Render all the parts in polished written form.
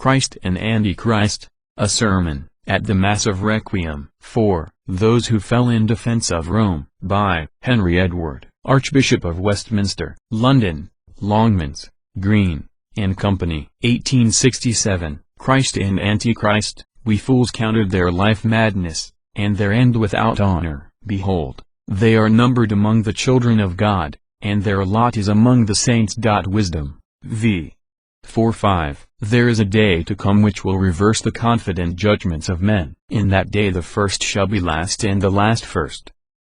Christ and Antichrist, a sermon, at the Mass of Requiem. 4. Those Who Fell in Defense of Rome, by Henry Edward, Archbishop of Westminster, London, Longmans, Green, and Company. 1867. Christ and Antichrist, we fools counted their life madness, and their end without honor. Behold, they are numbered among the children of God, and their lot is among the saints. Wisdom, v. 4:5. There is a day to come which will reverse the confident judgments of men. In that day the first shall be last and the last first.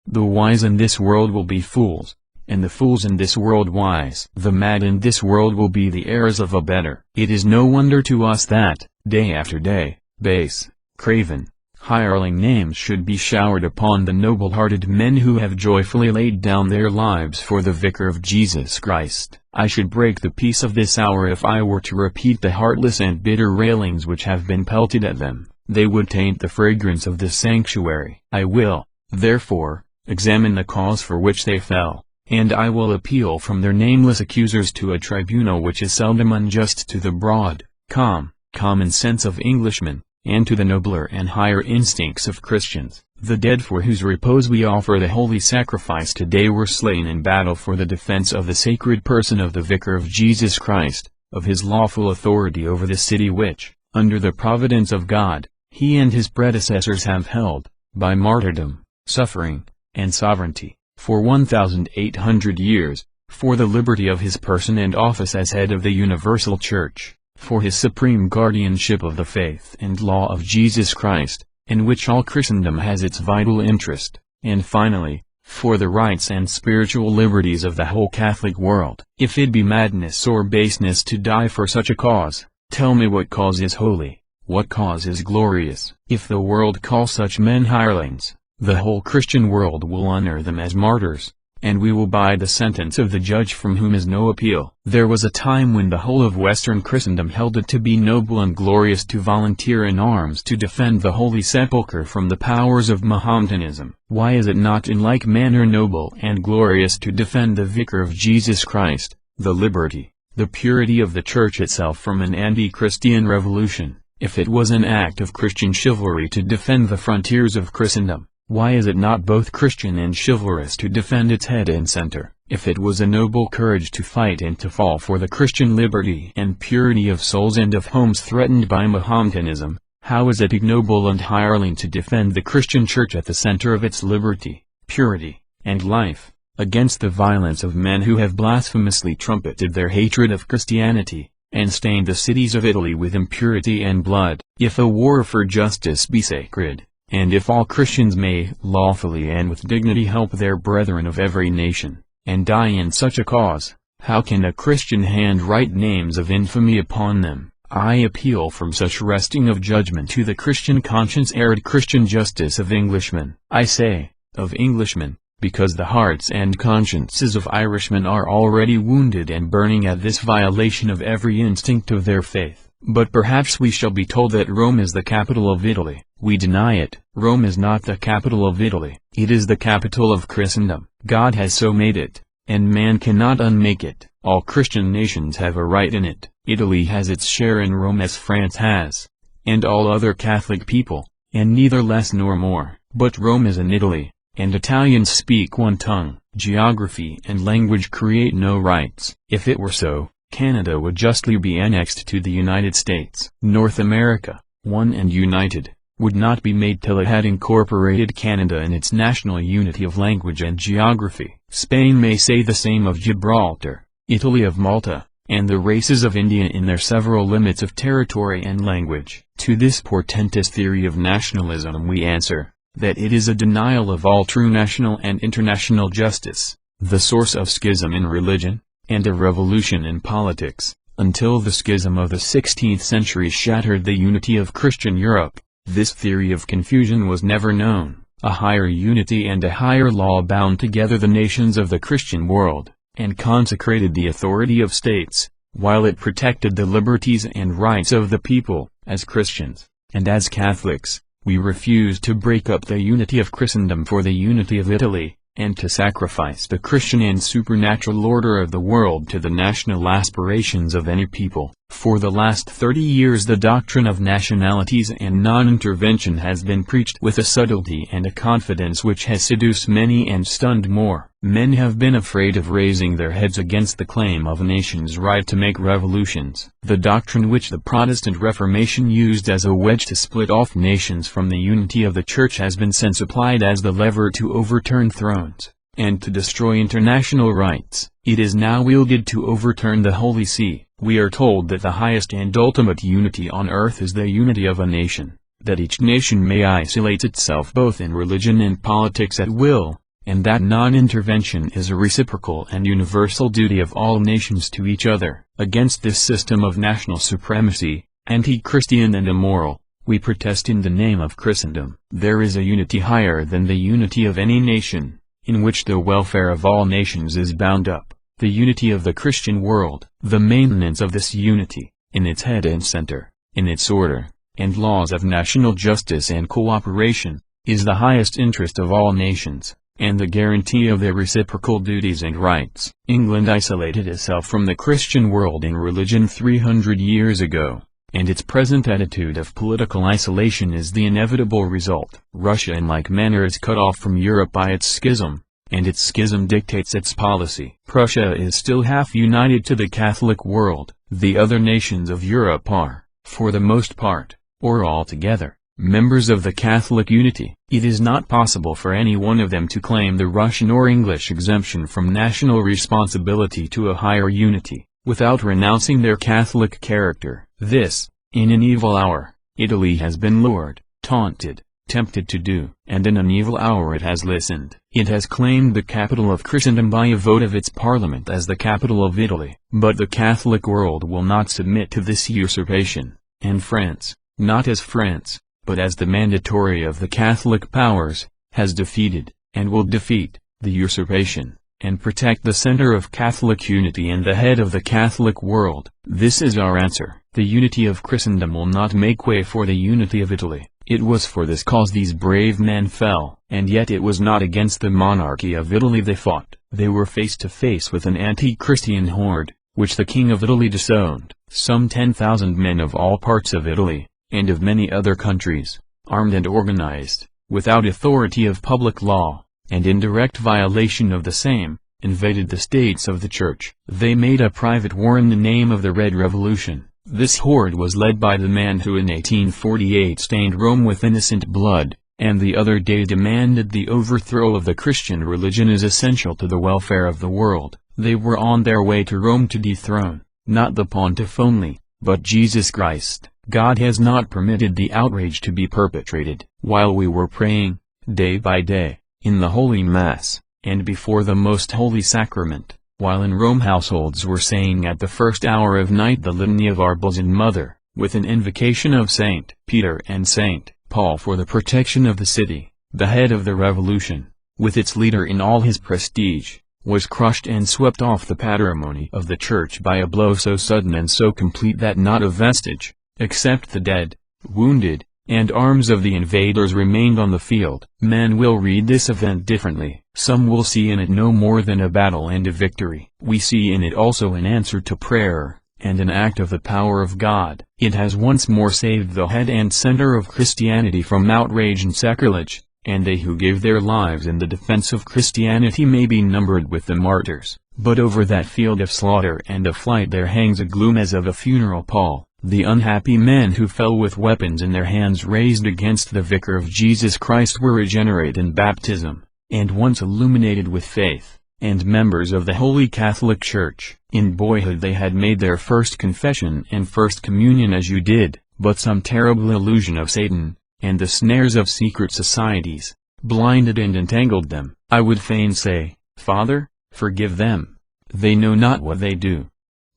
The wise in this world will be fools, and the fools in this world wise. The mad in this world will be the heirs of a better. It is no wonder to us that, day after day, base, craven, hireling names should be showered upon the noble-hearted men who have joyfully laid down their lives for the Vicar of Jesus Christ. I should break the peace of this hour if I were to repeat the heartless and bitter railings which have been pelted at them. They would taint the fragrance of this sanctuary. I will, therefore, examine the cause for which they fell, and I will appeal from their nameless accusers to a tribunal which is seldom unjust to the broad, common sense of Englishmen, and to the nobler and higher instincts of Christians. The dead for whose repose we offer the holy sacrifice today were slain in battle for the defense of the sacred person of the Vicar of Jesus Christ, of his lawful authority over the city which, under the providence of God, he and his predecessors have held, by martyrdom, suffering, and sovereignty, for 1,800 years, for the liberty of his person and office as head of the universal Church, for his supreme guardianship of the faith and law of Jesus Christ, in which all Christendom has its vital interest, and finally, for the rights and spiritual liberties of the whole Catholic world. If it be madness or baseness to die for such a cause, tell me what cause is holy, what cause is glorious. If the world call such men hirelings, the whole Christian world will honor them as martyrs, and we will bide the sentence of the judge from whom is no appeal. There was a time when the whole of Western Christendom held it to be noble and glorious to volunteer in arms to defend the Holy Sepulchre from the powers of Mohammedanism. Why is it not in like manner noble and glorious to defend the Vicar of Jesus Christ, the liberty, the purity of the Church itself from an anti-Christian revolution? If it was an act of Christian chivalry to defend the frontiers of Christendom, why is it not both Christian and chivalrous to defend its head and center? If it was a noble courage to fight and to fall for the Christian liberty and purity of souls and of homes threatened by Mohammedanism, how is it ignoble and hireling to defend the Christian Church at the center of its liberty, purity, and life, against the violence of men who have blasphemously trumpeted their hatred of Christianity, and stained the cities of Italy with impurity and blood? If a war for justice be sacred, and if all Christians may lawfully and with dignity help their brethren of every nation, and die in such a cause, how can a Christian hand write names of infamy upon them? I appeal from such wresting of judgment to the Christian conscience arid Christian justice of Englishmen. I say, of Englishmen, because the hearts and consciences of Irishmen are already wounded and burning at this violation of every instinct of their faith. But perhaps we shall be told that Rome is the capital of Italy. We deny it. Rome is not the capital of Italy. It is the capital of Christendom. God has so made it, and man cannot unmake it. All Christian nations have a right in it. Italy has its share in Rome as France has, and all other Catholic people, and neither less nor more. But Rome is in Italy, and Italians speak one tongue. Geography and language create no rights. If it were so, Canada would justly be annexed to the United States. North America, one and united, would not be made till it had incorporated Canada in its national unity of language and geography. Spain may say the same of Gibraltar, Italy of Malta, and the races of India in their several limits of territory and language. To this portentous theory of nationalism we answer, that it is a denial of all true national and international justice, the source of schism in religion, and a revolution in politics. Until the schism of the 16th century shattered the unity of Christian Europe, this theory of confusion was never known. A higher unity and a higher law bound together the nations of the Christian world, and consecrated the authority of states, while it protected the liberties and rights of the people. As Christians, and as Catholics, we refuse to break up the unity of Christendom for the unity of Italy, and to sacrifice the Christian and supernatural order of the world to the national aspirations of any people. For the last 30 years the doctrine of nationalities and non-intervention has been preached with a subtlety and a confidence which has seduced many and stunned more. Men have been afraid of raising their heads against the claim of a nation's right to make revolutions. The doctrine which the Protestant Reformation used as a wedge to split off nations from the unity of the Church has been since applied as the lever to overturn thrones, and to destroy international rights. It is now wielded to overturn the Holy See. We are told that the highest and ultimate unity on earth is the unity of a nation, that each nation may isolate itself both in religion and politics at will, and that non-intervention is a reciprocal and universal duty of all nations to each other. Against this system of national supremacy, anti-Christian and immoral, we protest in the name of Christendom. There is a unity higher than the unity of any nation, in which the welfare of all nations is bound up, the unity of the Christian world. The maintenance of this unity, in its head and center, in its order, and laws of national justice and cooperation, is the highest interest of all nations, and the guarantee of their reciprocal duties and rights. England isolated itself from the Christian world in religion 300 years ago, and its present attitude of political isolation is the inevitable result. Russia in like manner is cut off from Europe by its schism, and its schism dictates its policy. Prussia is still half united to the Catholic world. The other nations of Europe are, for the most part, or altogether, members of the Catholic unity. It is not possible for any one of them to claim the Russian or English exemption from national responsibility to a higher unity, without renouncing their Catholic character. This, in an evil hour, Italy has been lured, taunted, tempted to do, and in an evil hour it has listened. It has claimed the capital of Christendom by a vote of its parliament as the capital of Italy. But the Catholic world will not submit to this usurpation, and France, not as France, but as the mandatory of the Catholic powers, has defeated, and will defeat, the usurpation, and protect the center of Catholic unity and the head of the Catholic world. This is our answer. The unity of Christendom will not make way for the unity of Italy. It was for this cause these brave men fell, and yet it was not against the monarchy of Italy they fought. They were face to face with an anti-Christian horde, which the King of Italy disowned. Some 10,000 men of all parts of Italy, and of many other countries, armed and organized, without authority of public law, and in direct violation of the same, invaded the states of the Church. They made a private war in the name of the Red Revolution. This horde was led by the man who in 1848 stained Rome with innocent blood, and the other day demanded the overthrow of the Christian religion as essential to the welfare of the world. They were on their way to Rome to dethrone, not the pontiff only, but Jesus Christ. God has not permitted the outrage to be perpetrated. While we were praying, day by day, in the Holy Mass, and before the Most Holy Sacrament, while in Rome households were saying at the first hour of night the litany of our Blessed Mother, with an invocation of Saint Peter and Saint Paul for the protection of the city, the head of the revolution, with its leader in all his prestige, was crushed and swept off the patrimony of the Church by a blow so sudden and so complete that not a vestige, except the dead, wounded, and arms of the invaders remained on the field. Men will read this event differently. Some will see in it no more than a battle and a victory. We see in it also an answer to prayer, and an act of the power of God. It has once more saved the head and center of Christianity from outrage and sacrilege, and they who gave their lives in the defense of Christianity may be numbered with the martyrs. But over that field of slaughter and of flight there hangs a gloom as of a funeral pall. The unhappy men who fell with weapons in their hands raised against the Vicar of Jesus Christ were regenerate in baptism, and once illuminated with faith, and members of the Holy Catholic Church. In boyhood they had made their first confession and first communion as you did, but some terrible illusion of Satan, and the snares of secret societies, blinded and entangled them. I would fain say, Father, forgive them. They know not what they do.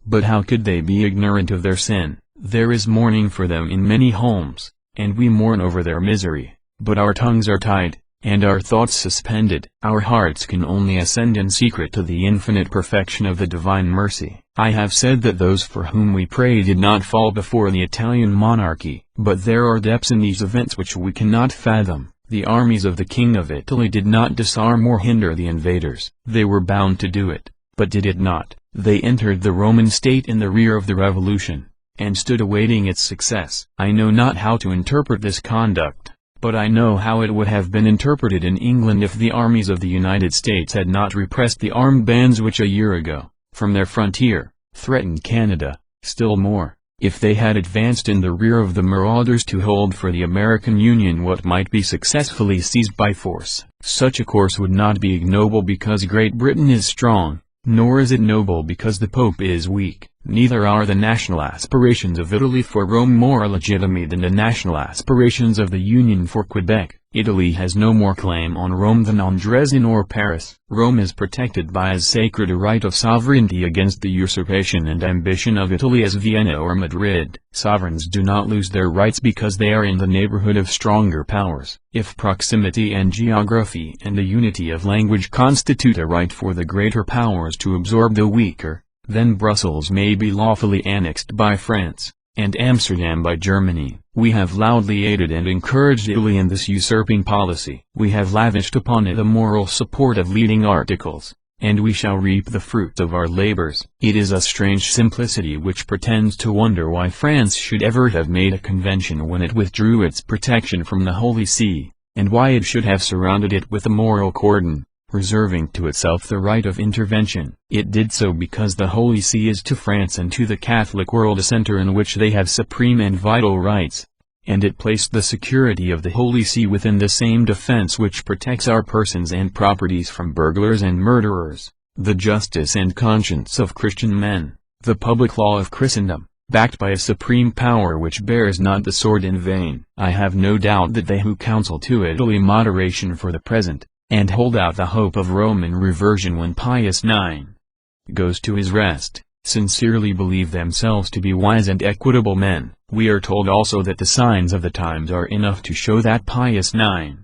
But how could they be ignorant of their sin? There is mourning for them in many homes, and we mourn over their misery, but our tongues are tied, and our thoughts suspended. Our hearts can only ascend in secret to the infinite perfection of the divine mercy. I have said that those for whom we pray did not fall before the Italian monarchy, but there are depths in these events which we cannot fathom. The armies of the King of Italy did not disarm or hinder the invaders. They were bound to do it, but did it not. They entered the Roman state in the rear of the revolution, and stood awaiting its success. I know not how to interpret this conduct, but I know how it would have been interpreted in England if the armies of the United States had not repressed the armed bands which a year ago, from their frontier, threatened Canada. Still more, if they had advanced in the rear of the marauders to hold for the American Union what might be successfully seized by force. Such a course would not be ignoble because Great Britain is strong, nor is it noble because the Pope is weak. Neither are the national aspirations of Italy for Rome more legitimate than the national aspirations of the Union for Quebec. Italy has no more claim on Rome than on Dresden or Paris. Rome is protected by as sacred a right of sovereignty against the usurpation and ambition of Italy as Vienna or Madrid. Sovereigns do not lose their rights because they are in the neighborhood of stronger powers. If proximity and geography and the unity of language constitute a right for the greater powers to absorb the weaker, then Brussels may be lawfully annexed by France, and Amsterdam by Germany. We have loudly aided and encouraged Italy in this usurping policy. We have lavished upon it the moral support of leading articles, and we shall reap the fruit of our labors. It is a strange simplicity which pretends to wonder why France should ever have made a convention when it withdrew its protection from the Holy See, and why it should have surrounded it with a moral cordon, reserving to itself the right of intervention. It did so because the Holy See is to France and to the Catholic world a center in which they have supreme and vital rights, and it placed the security of the Holy See within the same defense which protects our persons and properties from burglars and murderers, the justice and conscience of Christian men, the public law of Christendom, backed by a supreme power which bears not the sword in vain. I have no doubt that they who counsel to Italy moderation for the present, and hold out the hope of Roman reversion when Pius IX goes to his rest, sincerely believe themselves to be wise and equitable men. We are told also that the signs of the times are enough to show that Pius IX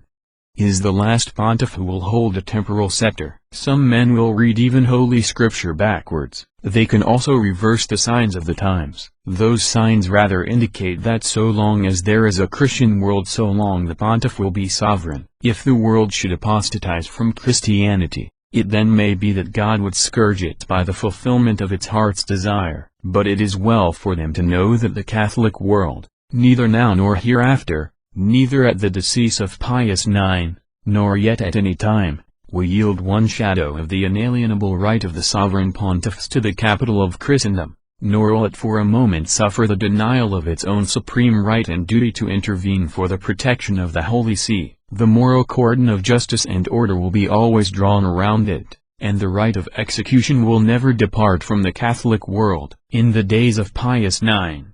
is the last pontiff who will hold a temporal scepter. Some men will read even Holy Scripture backwards. They can also reverse the signs of the times. Those signs rather indicate that so long as there is a Christian world, so long the pontiff will be sovereign. If the world should apostatize from Christianity, it then may be that God would scourge it by the fulfillment of its heart's desire. But it is well for them to know that the Catholic world, neither now nor hereafter, neither at the decease of Pius IX, nor yet at any time, will yield one shadow of the inalienable right of the sovereign pontiffs to the capital of Christendom, nor will it for a moment suffer the denial of its own supreme right and duty to intervene for the protection of the Holy See. The moral cordon of justice and order will be always drawn around it, and the right of execution will never depart from the Catholic world. In the days of Pius IX,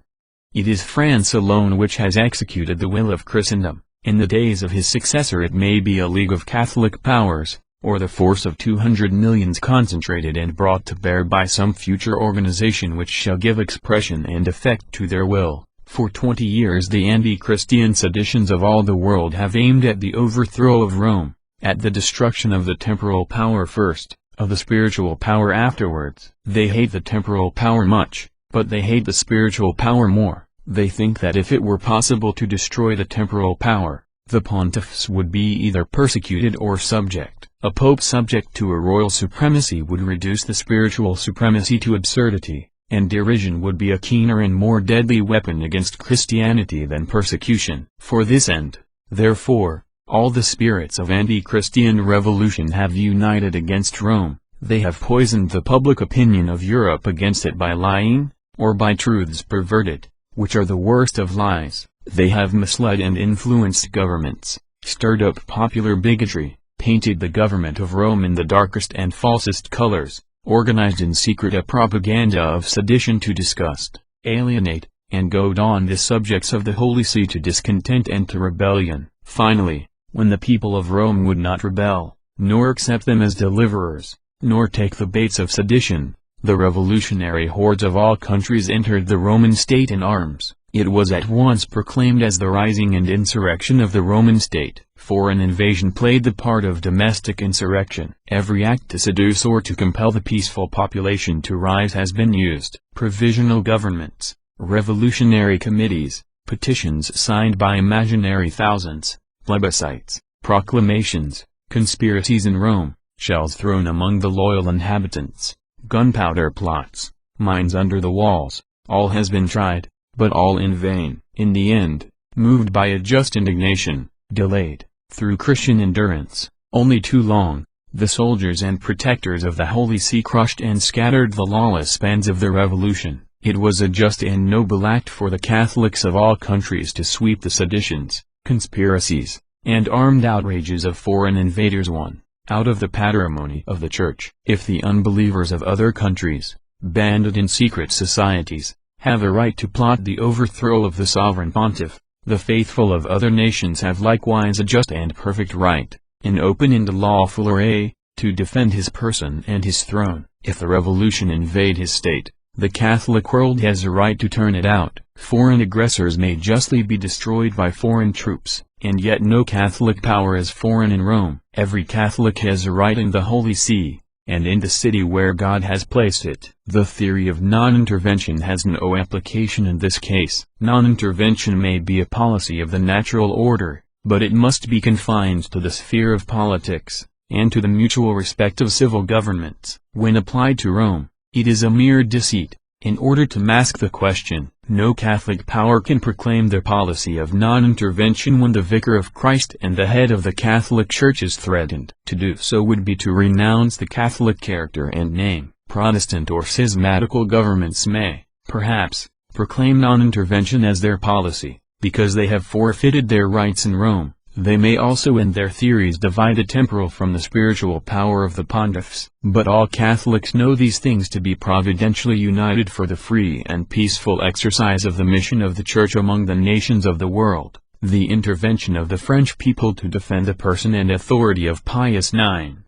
it is France alone which has executed the will of Christendom. In the days of his successor it may be a league of Catholic powers, or the force of 200 millions concentrated and brought to bear by some future organization which shall give expression and effect to their will. For 20 years the anti-Christian seditions of all the world have aimed at the overthrow of Rome, at the destruction of the temporal power first, of the spiritual power afterwards. They hate the temporal power much, but they hate the spiritual power more. They think that if it were possible to destroy the temporal power, the pontiffs would be either persecuted or subject. A pope subject to a royal supremacy would reduce the spiritual supremacy to absurdity, and derision would be a keener and more deadly weapon against Christianity than persecution. For this end, therefore, all the spirits of anti-Christian revolution have united against Rome. They have poisoned the public opinion of Europe against it by lying, or by truths perverted, which are the worst of lies. They have misled and influenced governments, stirred up popular bigotry, painted the government of Rome in the darkest and falsest colors, organized in secret a propaganda of sedition to disgust, alienate, and goad on the subjects of the Holy See to discontent and to rebellion. Finally, when the people of Rome would not rebel, nor accept them as deliverers, nor take the baits of sedition, the revolutionary hordes of all countries entered the Roman state in arms. It was at once proclaimed as the rising and insurrection of the Roman state. Foreign invasion played the part of domestic insurrection. Every act to seduce or to compel the peaceful population to rise has been used. Provisional governments, revolutionary committees, petitions signed by imaginary thousands, plebiscites, proclamations, conspiracies in Rome, shells thrown among the loyal inhabitants, gunpowder plots, mines under the walls, All has been tried, but all in vain. In the end, moved by a just indignation, delayed, through Christian endurance, only too long, the soldiers and protectors of the Holy See crushed and scattered the lawless bands of the revolution. It was a just and noble act for the Catholics of all countries to sweep the seditions, conspiracies, and armed outrages of foreign invaders out of the patrimony of the Church. If the unbelievers of other countries, banded in secret societies, have a right to plot the overthrow of the sovereign pontiff, the faithful of other nations have likewise a just and perfect right, in open and lawful array, to defend his person and his throne. If the revolution invade his state, the Catholic world has a right to turn it out. Foreign aggressors may justly be destroyed by foreign troops, and yet no Catholic power is foreign in Rome. Every Catholic has a right in the Holy See, and in the city where God has placed it. The theory of non-intervention has no application in this case. Non-intervention may be a policy of the natural order, but it must be confined to the sphere of politics, and to the mutual respect of civil governments. When applied to Rome, it is a mere deceit. In order to mask the question, no Catholic power can proclaim the policy of non-intervention when the Vicar of Christ and the head of the Catholic Church is threatened. To do so would be to renounce the Catholic character and name. Protestant or schismatical governments may, perhaps, proclaim non-intervention as their policy, because they have forfeited their rights in Rome. They may also in their theories divide the temporal from the spiritual power of the pontiffs. But all Catholics know these things to be providentially united for the free and peaceful exercise of the mission of the Church among the nations of the world. The intervention of the French people to defend the person and authority of Pius IX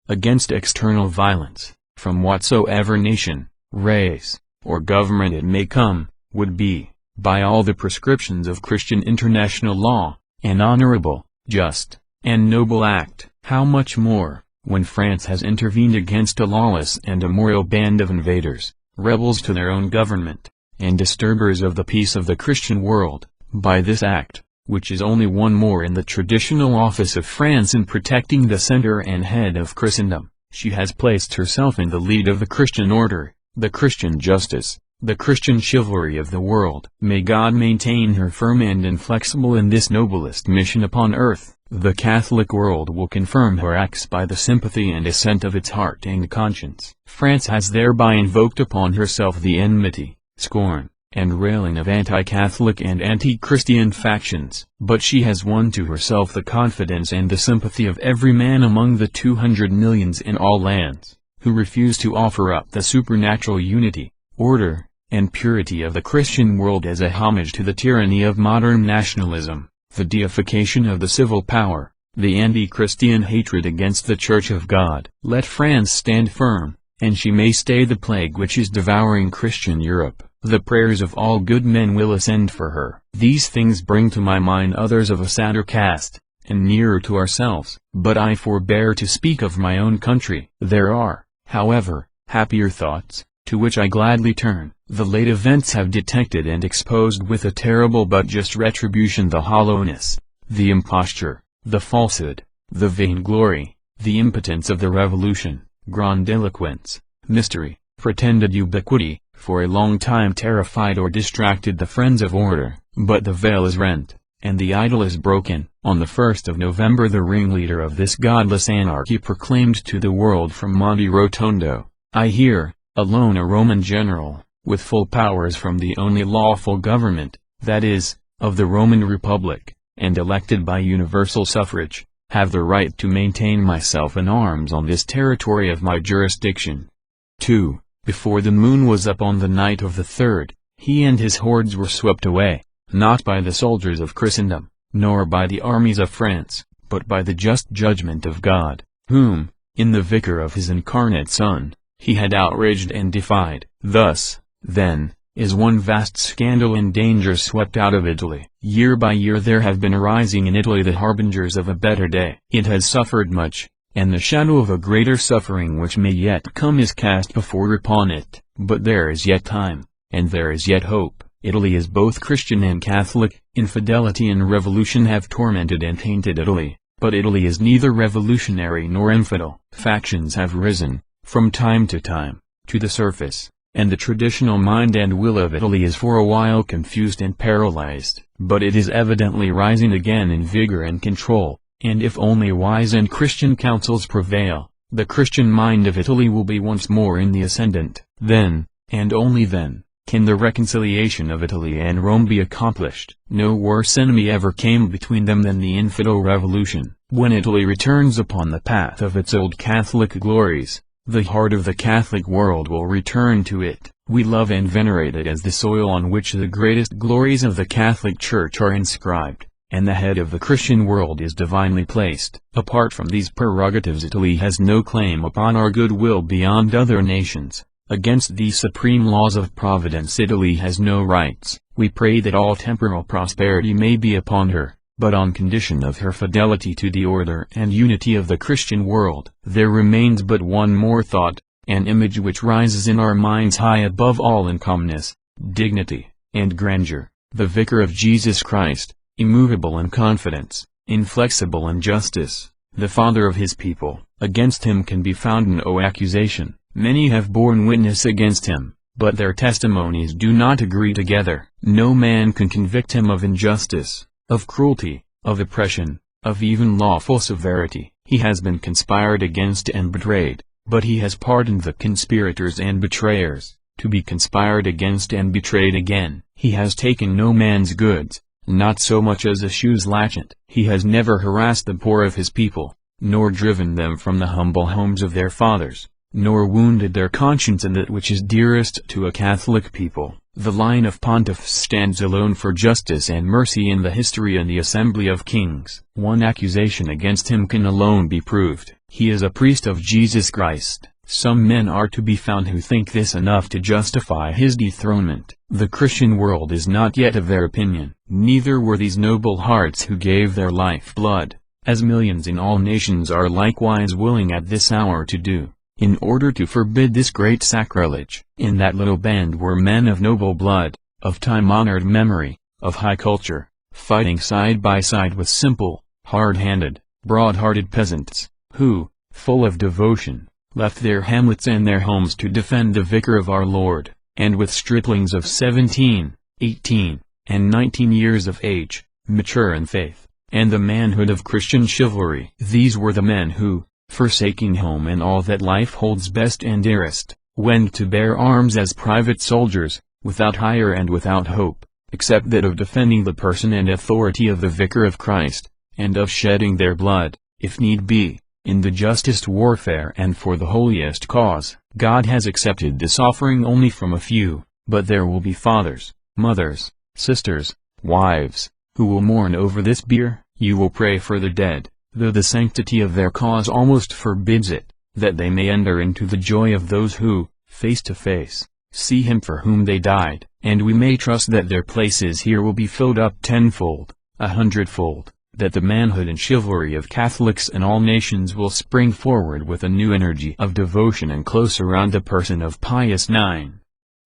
against external violence, from whatsoever nation, race, or government it may come, would be, by all the prescriptions of Christian international law, an honorable, just, and noble act. How much more, when France has intervened against a lawless and immoral band of invaders, rebels to their own government, and disturbers of the peace of the Christian world. By this act, which is only one more in the traditional office of France in protecting the center and head of Christendom, she has placed herself in the lead of the Christian order, the Christian justice, the Christian chivalry of the world. May God maintain her firm and inflexible in this noblest mission upon earth. The Catholic world will confirm her acts by the sympathy and assent of its heart and conscience. France has thereby invoked upon herself the enmity, scorn, and railing of anti-Catholic and anti-Christian factions. But she has won to herself the confidence and the sympathy of every man among the 200 millions in all lands, who refuse to offer up the supernatural unity, order, and purity of the Christian world as a homage to the tyranny of modern nationalism, the deification of the civil power, the anti-Christian hatred against the Church of God. Let France stand firm, and she may stay the plague which is devouring Christian Europe. The prayers of all good men will ascend for her. These things bring to my mind others of a sadder cast, and nearer to ourselves. But I forbear to speak of my own country. There are, however, happier thoughts, to which I gladly turn. The late events have detected and exposed with a terrible but just retribution the hollowness, the imposture, the falsehood, the vainglory, the impotence of the revolution. Grandiloquence, mystery, pretended ubiquity, for a long time terrified or distracted the friends of order. But the veil is rent, and the idol is broken. On the 1st of November the ringleader of this godless anarchy proclaimed to the world from Monte Rotondo, "I hear, alone a Roman general, with full powers from the only lawful government, that is, of the Roman Republic, and elected by universal suffrage, have the right to maintain myself in arms on this territory of my jurisdiction." 2. Before the moon was up on the night of the 3rd, he and his hordes were swept away, not by the soldiers of Christendom, nor by the armies of France, but by the just judgment of God, whom, in the Vicar of his incarnate Son, he had outraged and defied. Thus, then, is one vast scandal and danger swept out of Italy. Year by year there have been arising in Italy the harbingers of a better day. It has suffered much, and the shadow of a greater suffering which may yet come is cast before upon it. But there is yet time, and there is yet hope. Italy is both Christian and Catholic. Infidelity and revolution have tormented and tainted Italy, but Italy is neither revolutionary nor infidel. Factions have risen, from time to time, to the surface, and the traditional mind and will of Italy is for a while confused and paralyzed. But it is evidently rising again in vigor and control, and if only wise and Christian counsels prevail, the Christian mind of Italy will be once more in the ascendant. Then, and only then, can the reconciliation of Italy and Rome be accomplished. No worse enemy ever came between them than the infidel revolution. When Italy returns upon the path of its old Catholic glories, the heart of the Catholic world will return to it. We love and venerate it as the soil on which the greatest glories of the Catholic Church are inscribed, and the head of the Christian world is divinely placed. Apart from these prerogatives, Italy has no claim upon our goodwill beyond other nations. Against these supreme laws of Providence Italy has no rights. We pray that all temporal prosperity may be upon her, but on condition of her fidelity to the order and unity of the Christian world. There remains but one more thought, an image which rises in our minds high above all in calmness, dignity, and grandeur, the Vicar of Jesus Christ, immovable in confidence, inflexible in justice, the Father of his people. Against him can be found no accusation. Many have borne witness against him, but their testimonies do not agree together. No man can convict him of injustice, of cruelty, of oppression, of even lawful severity. He has been conspired against and betrayed, but he has pardoned the conspirators and betrayers, to be conspired against and betrayed again. He has taken no man's goods, not so much as a shoe's latchet. He has never harassed the poor of his people, nor driven them from the humble homes of their fathers, nor wounded their conscience in that which is dearest to a Catholic people. The line of pontiffs stands alone for justice and mercy in the history and the assembly of kings. One accusation against him can alone be proved. He is a priest of Jesus Christ. Some men are to be found who think this enough to justify his dethronement. The Christian world is not yet of their opinion. Neither were these noble hearts who gave their life blood, as millions in all nations are likewise willing at this hour to do, in order to forbid this great sacrilege. In that little band were men of noble blood, of time-honored memory, of high culture, fighting side by side with simple, hard-handed, broad-hearted peasants, who, full of devotion, left their hamlets and their homes to defend the Vicar of our Lord, and with striplings of 17, 18, and 19 years of age, mature in faith, and the manhood of Christian chivalry. These were the men who, forsaking home and all that life holds best and dearest, went to bear arms as private soldiers, without hire and without hope, except that of defending the person and authority of the Vicar of Christ, and of shedding their blood, if need be, in the justest warfare and for the holiest cause. God has accepted this offering only from a few, but there will be fathers, mothers, sisters, wives, who will mourn over this bier. You will pray for the dead, though the sanctity of their cause almost forbids it, that they may enter into the joy of those who, face to face, see him for whom they died. And we may trust that their places here will be filled up tenfold, 100-fold, that the manhood and chivalry of Catholics in all nations will spring forward with a new energy of devotion and close around the person of Pius IX,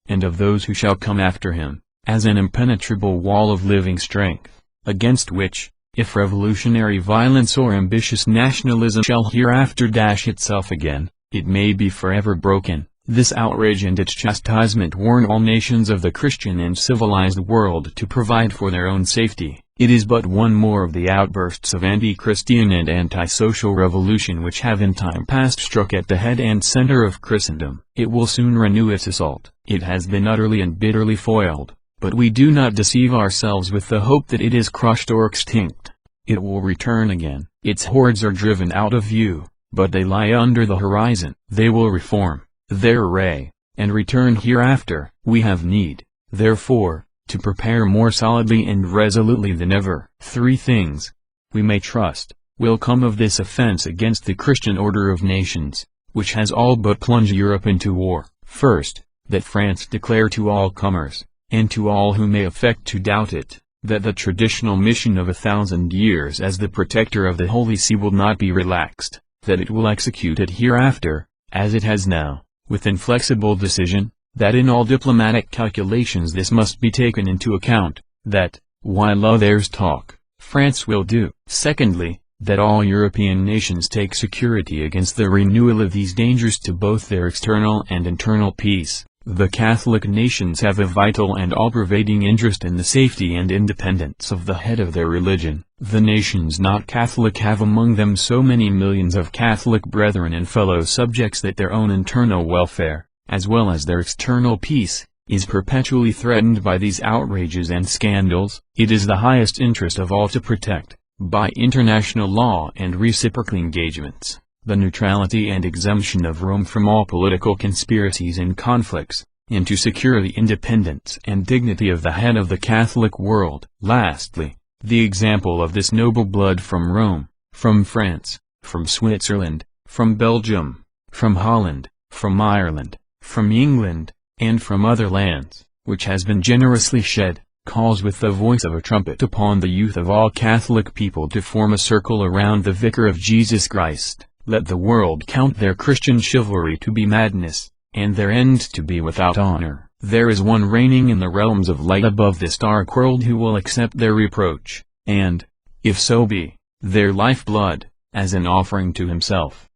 and of those who shall come after him, as an impenetrable wall of living strength, against which, if revolutionary violence or ambitious nationalism shall hereafter dash itself again, it may be forever broken. This outrage and its chastisement warn all nations of the Christian and civilized world to provide for their own safety. It is but one more of the outbursts of anti-Christian and anti-social revolution which have in time past struck at the head and center of Christendom. It will soon renew its assault. It has been utterly and bitterly foiled, but we do not deceive ourselves with the hope that it is crushed or extinct. It will return again. Its hordes are driven out of view, but they lie under the horizon. They will reform their array, and return hereafter. We have need, therefore, to prepare more solidly and resolutely than ever. 3 things, we may trust, will come of this offense against the Christian order of nations, which has all but plunged Europe into war. First, that France declare to all comers, and to all who may affect to doubt it, that the traditional mission of 1,000 years as the protector of the Holy See will not be relaxed, that it will execute it hereafter, as it has now, with inflexible decision, that in all diplomatic calculations this must be taken into account, that, while others talk, France will do. Secondly, that all European nations take security against the renewal of these dangers to both their external and internal peace. The Catholic nations have a vital and all-pervading interest in the safety and independence of the head of their religion. The nations not Catholic have among them so many millions of Catholic brethren and fellow subjects that their own internal welfare, as well as their external peace, is perpetually threatened by these outrages and scandals. It is the highest interest of all to protect, by international law and reciprocal engagements, the neutrality and exemption of Rome from all political conspiracies and conflicts, and to secure the independence and dignity of the head of the Catholic world. Lastly, the example of this noble blood from Rome, from France, from Switzerland, from Belgium, from Holland, from Ireland, from England, and from other lands, which has been generously shed, calls with the voice of a trumpet upon the youth of all Catholic people to form a circle around the Vicar of Jesus Christ. Let the world count their Christian chivalry to be madness, and their end to be without honor. There is one reigning in the realms of light above this dark world who will accept their reproach, and, if so be, their life-blood, as an offering to himself.